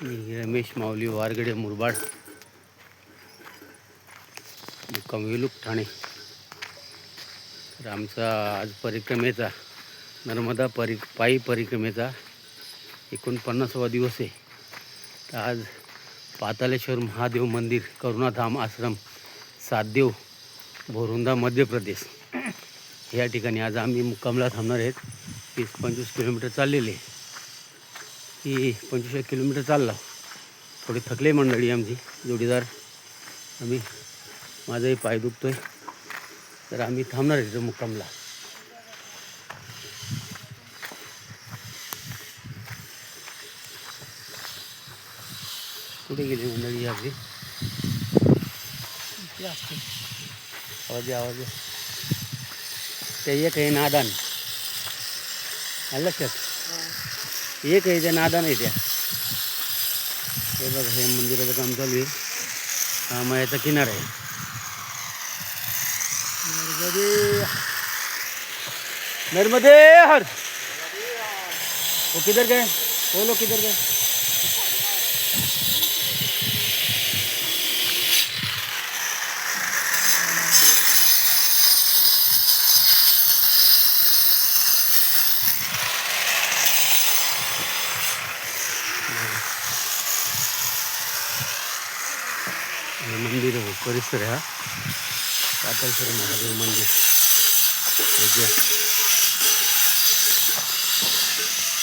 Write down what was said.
मी रमेश माऊली वारगडे मुरबाड, मुक्काम वेलूक ठाणे. तर आमचा आज परिक्रमेचा नर्मदा पायी परिक्रमेचा 49वा दिवस आहे. तर आज पातालेश्वर महादेव मंदिर, करुणाधाम आश्रम, सातदेव, भोरुंदा, मध्य प्रदेश या ठिकाणी आज आम्ही मुक्कामला थांबणार आहेत. 20-25 किलोमीटर चाललेले. ही 25 किलोमीटर चालला. थोडी थकले मंडळी आमची जोडीदार. माझाही पाय दुखतोय, तर आम्ही थांबणार आहे मुक्कामला. कुठे गेली मंडळी आपली? आवाज द्या. ते एक आहे नादान, लक्षात एक आहे, त्या नादान आहे त्या. हे बघा, हे मंदिराचं काम चालू आहे. हा मायाचा किनारा आहे. नर्मदे हर. वो किधर गए? वो लोग किधर गए? मंदिर परिसर आहे हा, पातालेश्वर महादेव मंदिर.